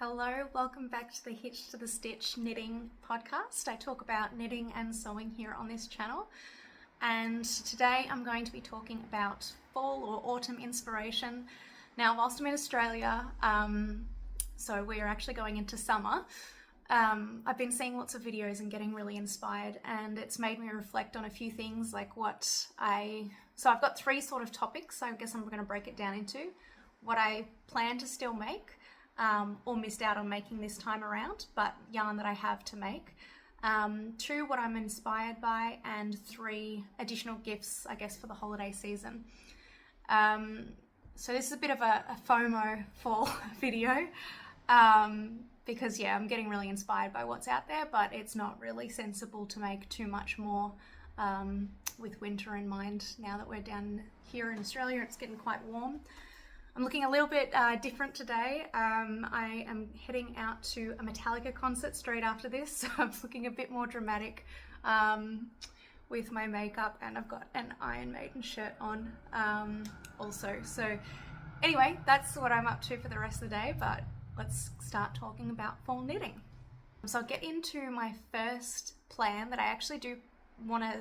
Hello, welcome back to the Hitch to the Stitch knitting podcast. I talk about knitting and sewing here on this channel, and today I'm going to be talking about fall or autumn inspiration. Now, whilst I'm in Australia, so we are actually going into summer, I've been seeing lots of videos and getting really inspired, and it's made me reflect on a few things like so I've got three sort of topics. I guess I'm going to break it down into what I plan to still make, or missed out on making this time around, but yarn that I have to make. 2, what I'm inspired by, and 3, additional gifts, I guess, for the holiday season. So this is a bit of a FOMO fall video, because yeah, I'm getting really inspired by what's out there, but it's not really sensible to make too much more with winter in mind now that we're down here in Australia. It's getting quite warm. I'm looking a little bit different today. I am heading out to a Metallica concert straight after this, so I'm looking a bit more dramatic with my makeup, and I've got an Iron Maiden shirt on also. So anyway, that's what I'm up to for the rest of the day, but let's start talking about fall knitting. So I'll get into my first plan that I actually do want to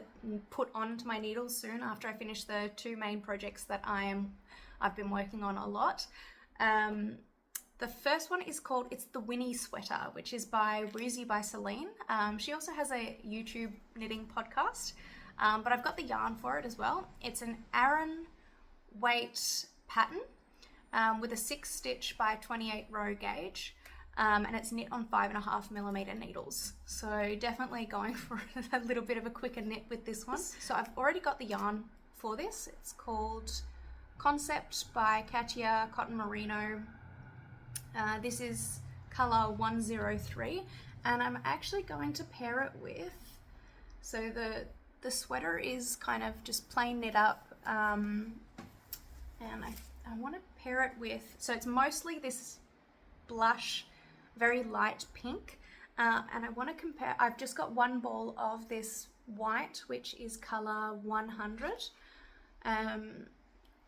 put onto my needles soon after I finish the 2 main projects that I've been working on a lot. The first one is called, it's the Winnie sweater, which is by Woozy by Céline. She also has a YouTube knitting podcast, but I've got the yarn for it as well. It's an Aran weight pattern with a 6 stitch by 28 row gauge, and it's knit on 5.5mm needles. So definitely going for a little bit of a quicker knit with this one. So I've already got the yarn for this. It's called Concept by Katia Cotton Merino. This is color 103, and I'm actually going to pair it with, so the sweater is kind of just plain knit up, and I want to pair it with, so it's mostly this blush, very light pink, and I want to compare, I've just got one ball of this white, which is color 100,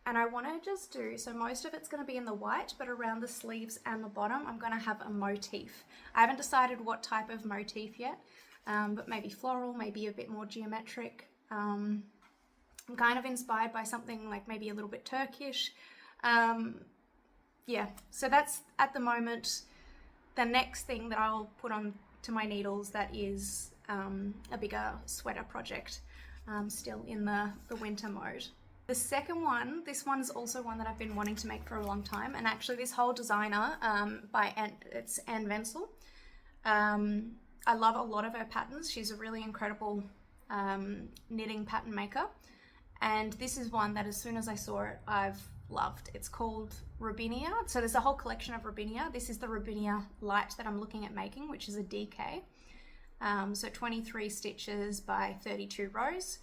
and I want to just do, so most of it's going to be in the white, but around the sleeves and the bottom I'm going to have a motif. I haven't decided what type of motif yet, but maybe floral, maybe a bit more geometric. I'm kind of inspired by something like maybe a little bit Turkish. Yeah, so that's at the moment the next thing that I'll put on to my needles that is a bigger sweater project, still in the winter mode. The second one, this one's also one that I've been wanting to make for a long time, and actually this whole designer it's Anne Ventzel. I love a lot of her patterns. She's a really incredible knitting pattern maker, and this is one that as soon as I saw it, I've loved. It's called Robinia. So there's a whole collection of Robinia. This is the Robinia Light that I'm looking at making, which is a DK. So 23 stitches by 32 rows.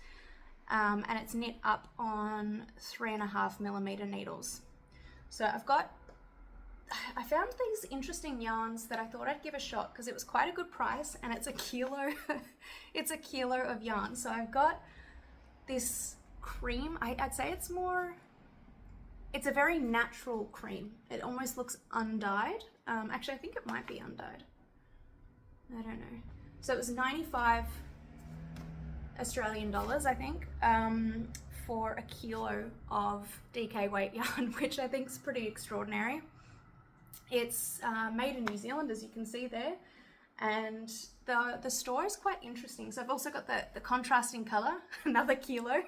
And it's knit up on 3.5mm needles. So I found these interesting yarns that I thought I'd give a shot because it was quite a good price, and it's a kilo, it's a kilo of yarn. So I've got this cream, I'd say it's a very natural cream. It almost looks undyed. Actually, I think it might be undyed. I don't know. So it was 95 Australian dollars, I think, for a kilo of DK weight yarn, which I think is pretty extraordinary. It's made in New Zealand, as you can see there, and the store is quite interesting. So I've also got the contrasting color, another kilo.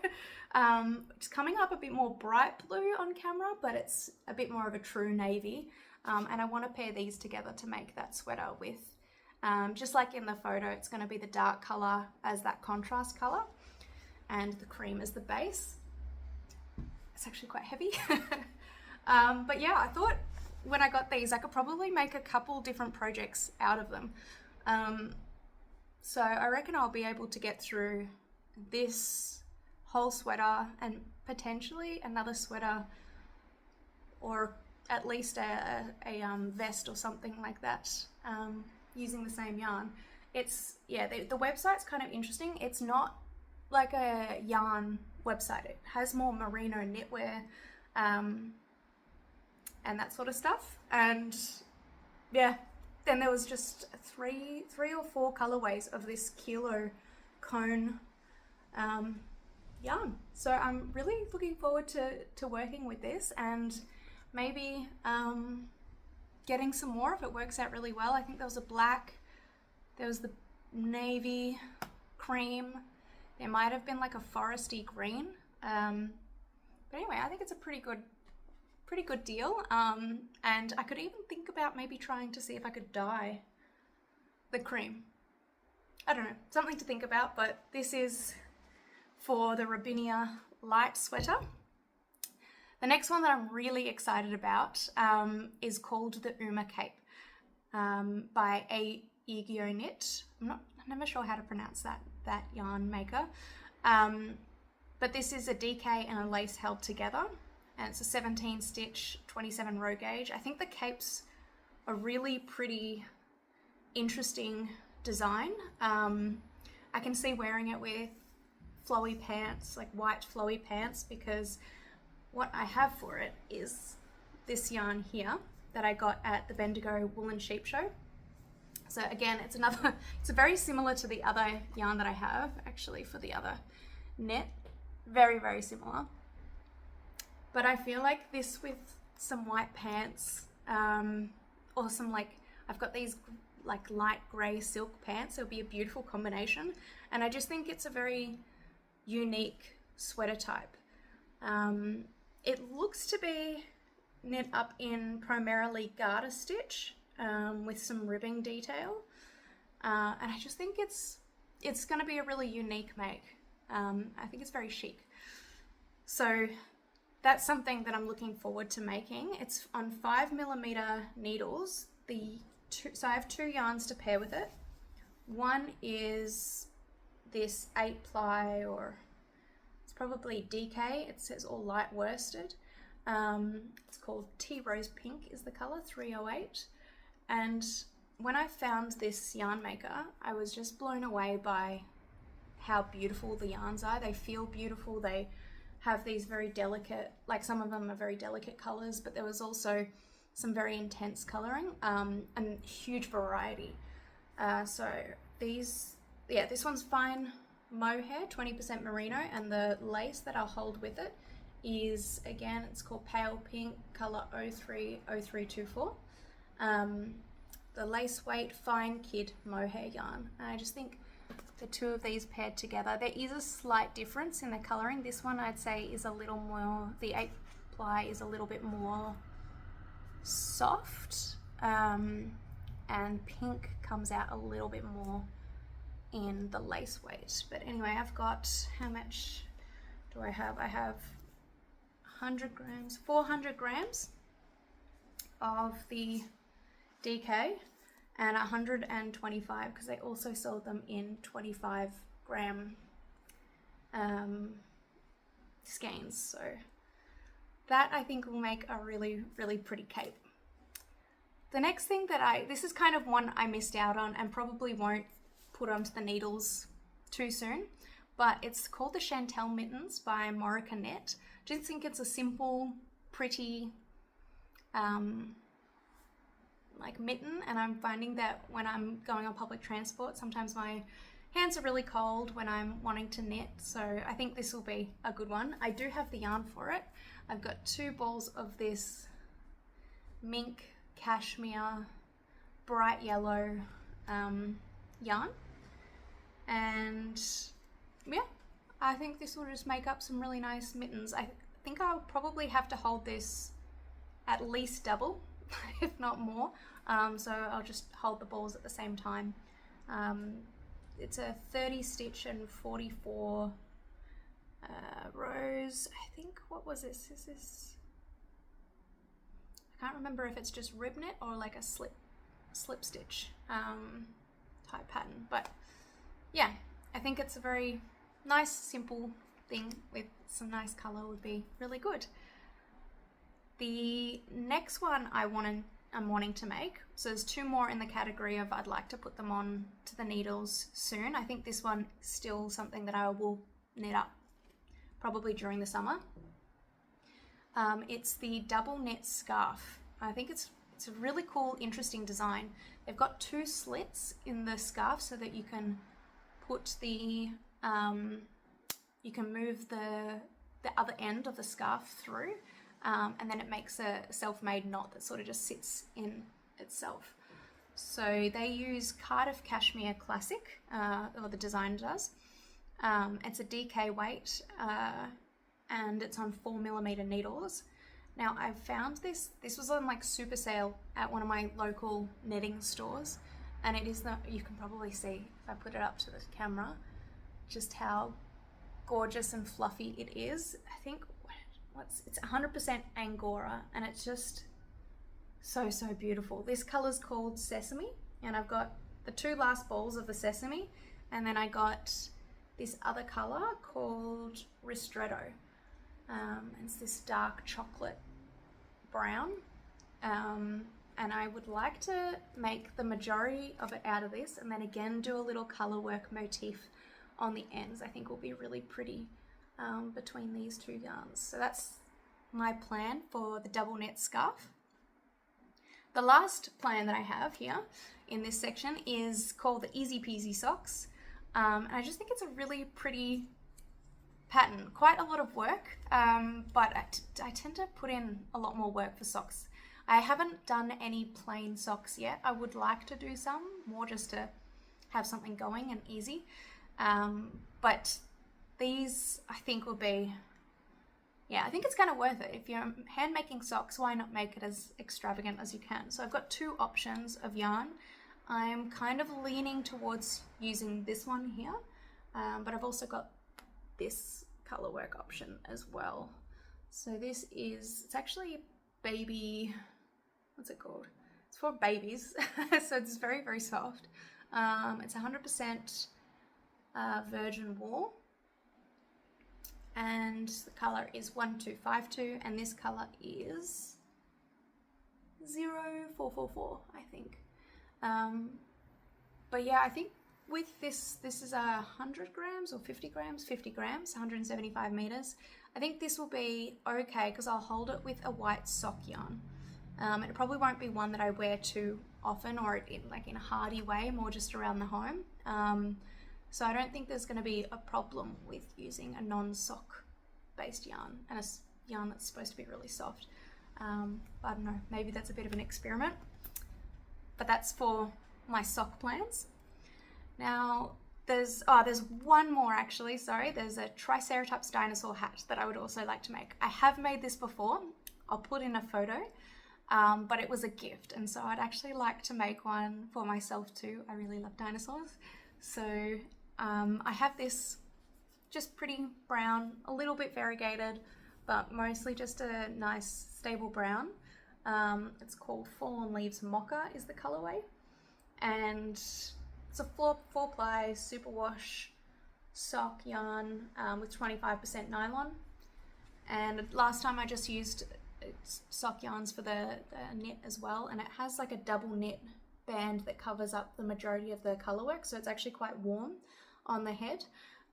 It's coming up a bit more bright blue on camera, but it's a bit more of a true navy, and I want to pair these together to make that sweater with, just like in the photo, it's going to be the dark color as that contrast color and the cream as the base. It's actually quite heavy. But yeah, I thought when I got these, I could probably make a couple different projects out of them. So I reckon I'll be able to get through this whole sweater and potentially another sweater, or at least a vest or something like that, using the same yarn. It's, yeah, the website's kind of interesting. It's not like a yarn website. It has more merino knitwear and that sort of stuff. And yeah, then there was just three or four colorways of this kilo cone yarn. So I'm really looking forward to working with this, and maybe getting some more if it works out really well. I think there was a black, there was the navy, cream, there might have been like a foresty green, but anyway, I think it's a pretty good deal, and I could even think about maybe trying to see if I could dye the cream. I don't know, something to think about. But this is for the Robinia light sweater. The next one that I'm really excited about is called the Umma cape by Aegyoknit. I'm never sure how to pronounce that yarn maker, but this is a DK and a lace held together, and it's a 17 stitch 27 row gauge. I think the cape's a really pretty interesting design. I can see wearing it with flowy pants, like white flowy pants, because what I have for it is this yarn here that I got at the Bendigo Wool and Sheep Show. So again, it's very similar to the other yarn that I have actually for the other knit. Very, very similar. But I feel like this with some white pants, or some I've got these like light grey silk pants, it'll be a beautiful combination. And I just think it's a very unique sweater type. It looks to be knit up in primarily garter stitch, with some ribbing detail, and I just think it's going to be a really unique make. I think it's very chic, so that's something that I'm looking forward to making. It's on 5mm needles. So I have two yarns to pair with it. One is this 8-ply, or it's probably DK. It says all light worsted. It's called Tea Rose Pink is the color, 308. And when I found this yarn maker, I was just blown away by how beautiful the yarns are. They feel beautiful. They have these very delicate, like some of them are very delicate colors, but there was also some very intense coloring, and huge variety. So this one's fine mohair, 20% merino, and the lace that I'll hold with it is, again, it's called Pale Pink, color 030324. The lace weight fine kid mohair yarn. And I just think the two of these paired together, there is a slight difference in the coloring. This one I'd say is a little more, the 8-ply is a little bit more soft, and pink comes out a little bit more in the lace weight. But anyway, I've got, how much do I have? I have 100 grams, 400 grams of the DK, and 125 because they also sold them in 25 gram skeins. So that I think will make a really, really pretty cape. The next thing this is kind of one I missed out on and probably won't put onto the needles too soon, but it's called the Chantal Mittens by Moreca Knit. I just think it's a simple, pretty, like mitten, and I'm finding that when I'm going on public transport, sometimes my hands are really cold when I'm wanting to knit, so I think this will be a good one. I do have the yarn for it. I've got 2 balls of this mink cashmere bright yellow yarn, and yeah, I think this will just make up some really nice mittens. I think I'll probably have to hold this at least double if not more, so I'll just hold the balls at the same time. It's a 30 stitch and 44 rows. I think, what was this? Is this, I can't remember if it's just rib knit or like a slip stitch type pattern, but yeah, I think it's a very nice simple thing with some nice color would be really good. The next one I'm wanting to make, so there's 2 more in the category of I'd like to put them on to the needles soon. I think this one is still something that I will knit up probably during the summer. It's the double knit scarf. I think it's It's a really cool, interesting design. They've got 2 slits in the scarf so that you can put the, you can move the other end of the scarf through, and then it makes a self-made knot that sort of just sits in itself. So they use Cardiff Cashmere Classic, or the designer does. It's a DK weight, and it's on 4mm needles. Now I found this was on like super sale at one of my local knitting stores, and it is you can probably see if I put it up to the camera just how gorgeous and fluffy it is. I think it's 100% Angora, and it's just so beautiful. This color's called Sesame, and I've got the 2 last balls of the sesame, and then I got this other color called Ristretto. It's this dark chocolate brown, and I would like to make the majority of it out of this, and then again do a little color work motif on the ends. I think will be really pretty between these 2 yarns. So that's my plan for the double knit scarf. The last plan that I have here in this section is called the Easy Peasy Socks, and I just think it's a really pretty pattern. Quite a lot of work, but I tend to put in a lot more work for socks. I haven't done any plain socks yet. I would like to do some more just to have something going and easy, but these I think will be, yeah, I think it's kind of worth it. If you're hand making socks, why not make it as extravagant as you can? So I've got 2 options of yarn. I'm kind of leaning towards using this one here, but I've also got this color work option as well. So this is, it's actually baby, what's it called? It's for babies, so it's very soft. It's 100% virgin wool, and the color is 1252, and this color is 0444, I think. But yeah, I think with this is 100 grams or 50 grams, 50 grams, 175 meters. I think this will be okay because I'll hold it with a white sock yarn. It probably won't be one that I wear too often or in a hardy way, more just around the home. So I don't think there's going to be a problem with using a non-sock based yarn and a yarn that's supposed to be really soft. I don't know, maybe that's a bit of an experiment, but that's for my sock plans. Now there's one more actually, sorry. There's a Triceratops dinosaur hat that I would also like to make. I have made this before. I'll put in a photo, but it was a gift, and so I'd actually like to make one for myself too. I really love dinosaurs. So I have this just pretty brown, a little bit variegated, but mostly just a nice stable brown. It's called Fallen Leaves Mocha is the colorway, and it's a 4-ply superwash sock yarn with 25% nylon. And last time I just used sock yarns for the knit as well, and it has like a double knit band that covers up the majority of the colorwork, so it's actually quite warm on the head.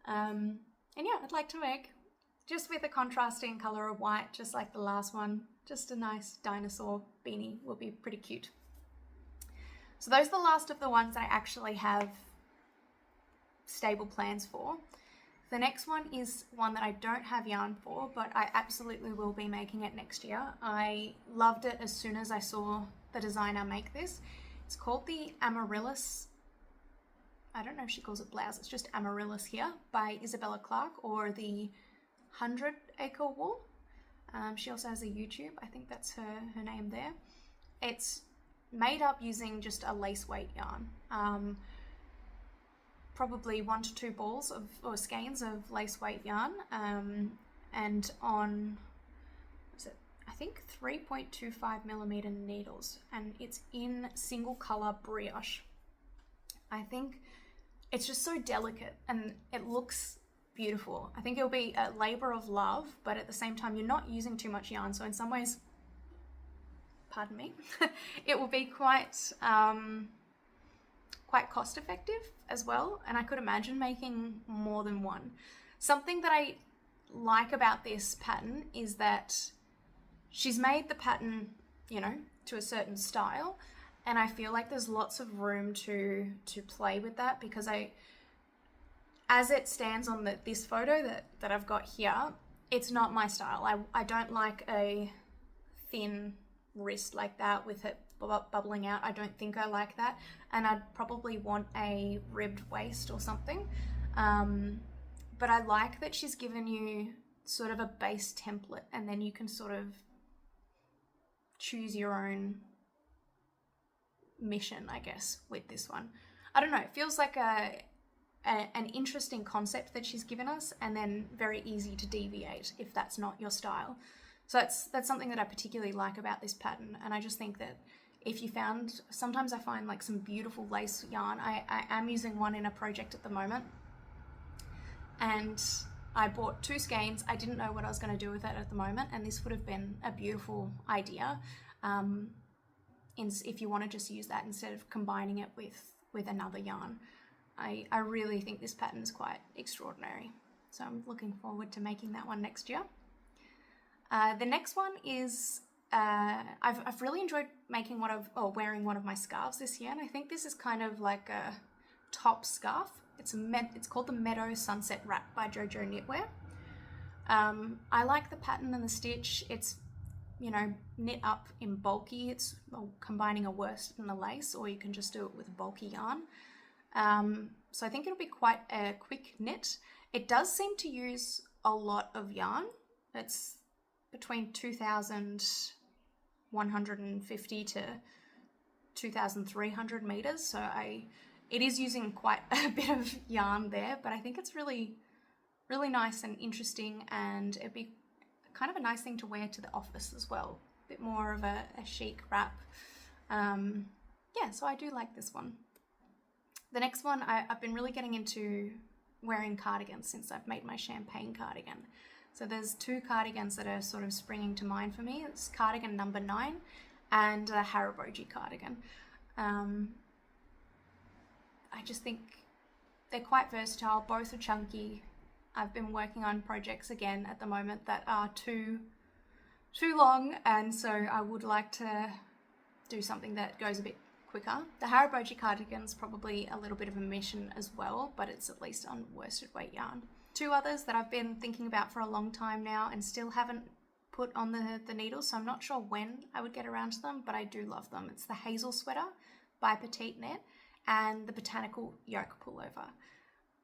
And yeah, I'd like to make, just with a contrasting color of white, just like the last one, just a nice dinosaur beanie will be pretty cute. So those are the last of the ones that I actually have stable plans for. The next one is one that I don't have yarn for, but I absolutely will be making it next year. I loved it as soon as I saw the designer make this. It's called the Amaryllis, I don't know if she calls it blouse, it's just Amaryllis here, by Isabella Clark, or the 100 Acre Wool. She also has a YouTube, I think that's her name there. It's made up using just a lace weight yarn. Probably 1 to 2 balls or skeins of lace weight yarn, and on, what's it, I think 3.25mm needles, and it's in single color brioche. I think it's just so delicate and it looks beautiful. I think it'll be a labor of love, but at the same time you're not using too much yarn, so in some ways, pardon me, it will be quite cost effective as well, and I could imagine making more than one. Something that I like about this pattern is that she's made the pattern you know, to a certain style. And I feel like there's lots of room to play with that, because as it stands on this photo that I've got here, it's not my style. I don't like a thin wrist like that with it bubbling out. I don't think I like that, and I'd probably want a ribbed waist or something. But I like that she's given you sort of a base template, and then you can sort of choose your own mission, I guess, with this one. I don't know, it feels like an interesting concept that she's given us, and then very easy to deviate if that's not your style. So that's something that I particularly like about this pattern. And I just think that if you found, sometimes I find like some beautiful lace yarn. I am using one in a project at the moment, and I bought 2 skeins. I didn't know what I was going to do with it at the moment, and this would have been a beautiful idea if you want to just use that instead of combining it with another yarn. I really think this pattern is quite extraordinary, so I'm looking forward to making that one next year. The next one is I've really enjoyed making wearing one of my scarves this year, and I think this is kind of like a top scarf. It's called the Meadow Sunset Wrap by JoJo Knitwear. I like the pattern and the stitch. It's, you know, knit up in bulky. It's combining a worsted and a lace, or you can just do it with bulky yarn. So I think it'll be quite a quick knit. It does seem to use a lot of yarn. It's between 2,150 to 2,300 meters. So it is using quite a bit of yarn there, but I think it's really, really nice and interesting, and it'd be kind of a nice thing to wear to the office as well. A bit more of a chic wrap. Yeah, so I do like this one. The next one, I've been really getting into wearing cardigans since I've made my champagne cardigan. So there's 2 cardigans that are sort of springing to mind for me. It's cardigan number 9 and a Haraboji cardigan. I just think they're quite versatile. Both are chunky. I've been working on projects again at the moment that are too long, and so I would like to do something that goes a bit quicker. The Haraboji cardigan's probably a little bit of a mission as well, but it's at least on worsted weight yarn. 2 others that I've been thinking about for a long time now and still haven't put on the needles, so I'm not sure when I would get around to them, but I do love them. It's the Hazel sweater by PetiteKnit and the Botanical Yoke Pullover.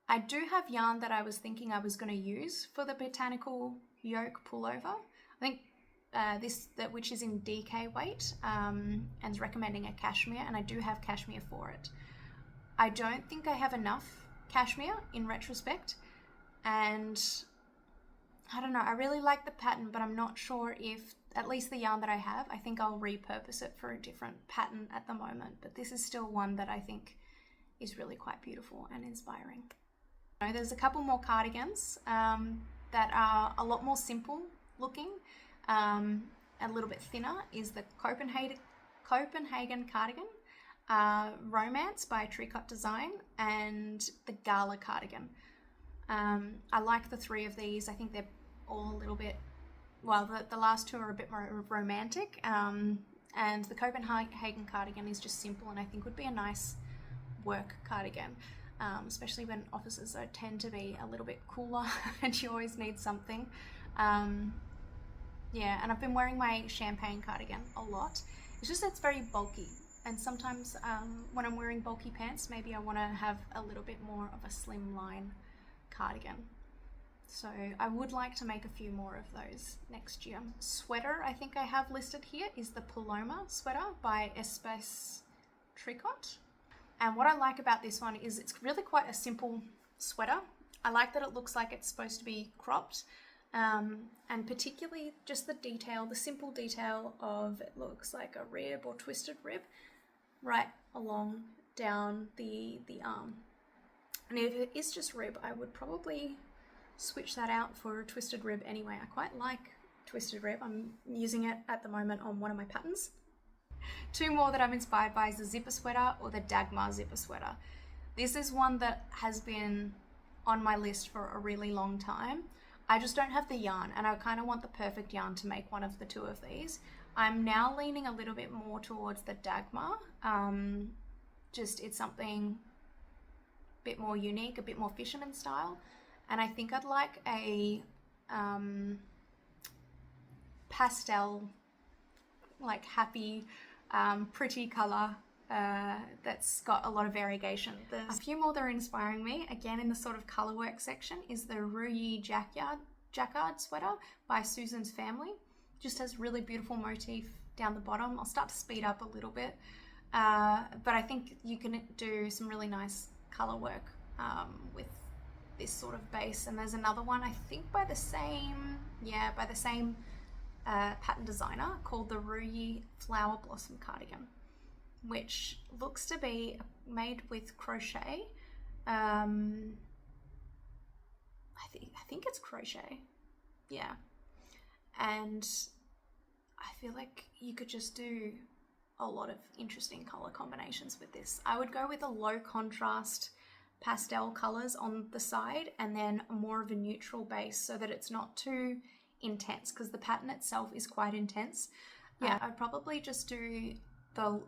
I do have yarn that I was thinking I was going to use for the Botanical Yoke Pullover. I think which is in DK weight, and is recommending a cashmere, and I do have cashmere for it. I don't think I have enough cashmere in retrospect, and I don't know, I really like the pattern, but I'm not sure if, at least the yarn that I have, I think I'll repurpose it for a different pattern at the moment, but this is still one that I think is really quite beautiful and inspiring. There's a couple more cardigans that are a lot more simple looking, a little bit thinner, is the Copenhagen cardigan, Romance by Tricot Design, and the Gala cardigan. I like the 3 of these. I think they're all a little bit, well, the last 2 are a bit more romantic, and the Copenhagen cardigan is just simple, and I think would be a nice work cardigan, especially when offices tend to be a little bit cooler and you always need something. Yeah, and I've been wearing my champagne cardigan a lot. It's just it's very bulky, and sometimes when I'm wearing bulky pants, maybe I want to have a little bit more of a slimline cardigan. So I would like to make a few more of those next year. Sweater I think I have listed here is the Paloma sweater by Espace Tricot. And what I like about this one is it's really quite a simple sweater. I like that it looks like it's supposed to be cropped, and particularly just the detail, the simple detail of it looks like a rib or twisted rib right along down the arm. And if it is just rib, I would probably switch that out for a twisted rib anyway. I quite like twisted rib. I'm using it at the moment on one of my patterns. 2 more that I'm inspired by is the zipper sweater or the Dagmar zipper sweater. This is one that has been on my list for a really long time. I just don't have the yarn, and I kind of want the perfect yarn to make one of the 2 of these. I'm now leaning a little bit more towards the Dagmar. Just it's something a bit more unique, a bit more fisherman style. And I think I'd like a pastel, like happy, pretty color that's got a lot of variegation. There's a few more that are inspiring me. Again, in the sort of color work section is the Woozy Jacquard sweater by Susan's Family. Just has really beautiful motif down the bottom. I'll start to speed up a little bit, but I think you can do some really nice color work with this sort of base. And there's another one, I think by the same pattern designer, called the Woozy Flower Blossom Cardigan, which looks to be made with crochet. I think it's crochet, yeah. And I feel like you could just do a lot of interesting color combinations with this. I would go with a low contrast pastel colors on the side and then more of a neutral base so that it's not too intense, because the pattern itself is quite intense. Yeah, I'd probably just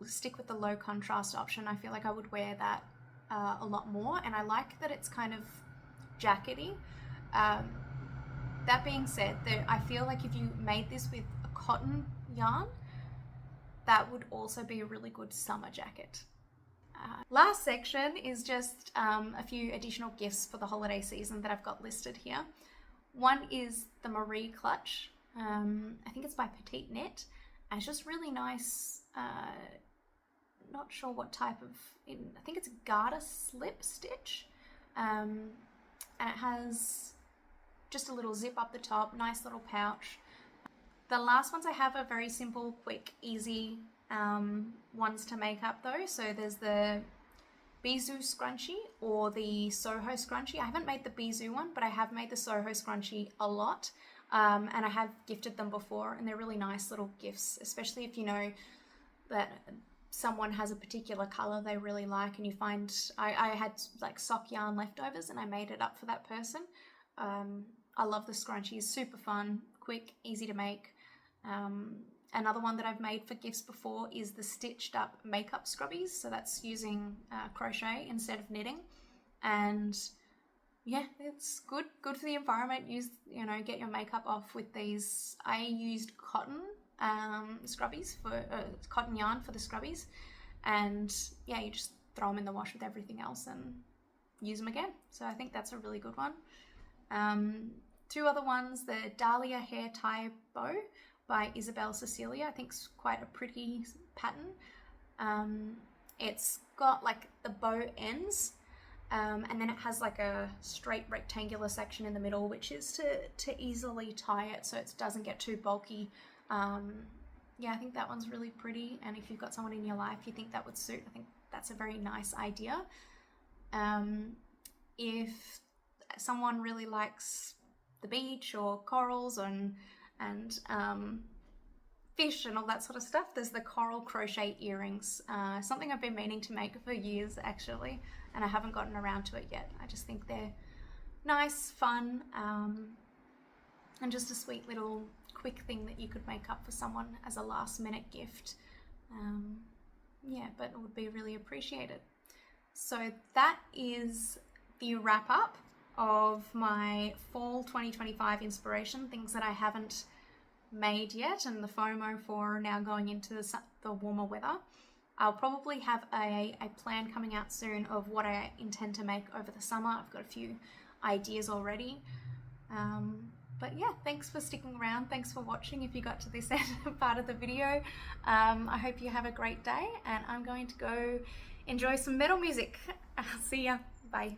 stick with the low contrast option. I feel like I would wear that a lot more, and I like that it's kind of jackety. That being said, I feel like if you made this with a cotton yarn, that would also be a really good summer jacket. Last section is just a few additional gifts for the holiday season that I've got listed here. One is the Marie clutch. I think it's by PetiteKnit, and it's just really nice. Not sure what type of, I think it's a garter slip stitch, and it has just a little zip up the top, nice little pouch. The last ones I have are very simple, quick, easy ones to make up though. So there's the Bisou scrunchie or the Soho scrunchie. I haven't made the Bisou one, but I have made the Soho scrunchie a lot, and I have gifted them before, and they're really nice little gifts, especially if you know that someone has a particular color they really like, and you find, I had like sock yarn leftovers and I made it up for that person. I love the scrunchies, super fun, quick, easy to make. Another one that I've made for gifts before is the stitched up makeup scrubbies. So that's using crochet instead of knitting. And yeah, it's good for the environment. Get your makeup off with these. I used cotton scrubbies cotton yarn for the scrubbies. And yeah, you just throw them in the wash with everything else and use them again. So I think that's a really good one. Two other ones, the Dahlia hair tie bow by Isabella Cecilia. I think it's quite a pretty pattern. It's got like the bow ends, and then it has like a straight rectangular section in the middle, which is to easily tie it so it doesn't get too bulky. Yeah, I think that one's really pretty, and if you've got someone in your life you think that would suit, I think that's a very nice idea. If someone really likes the beach or corals and fish and all that sort of stuff, there's the coral crochet earrings, something I've been meaning to make for years actually, and I haven't gotten around to it yet. I just think they're nice, fun, and just a sweet little quick thing that you could make up for someone as a last minute gift. Yeah, but it would be really appreciated. So that is the wrap up of my fall 2025 inspiration, things that I haven't made yet, and the FOMO for now going into the warmer weather. I'll probably have a plan coming out soon of what I intend to make over the summer. I've got a few ideas already. But yeah, thanks for sticking around. Thanks for watching if you got to this part of the video. I hope you have a great day, and I'm going to go enjoy some metal music. See ya. Bye.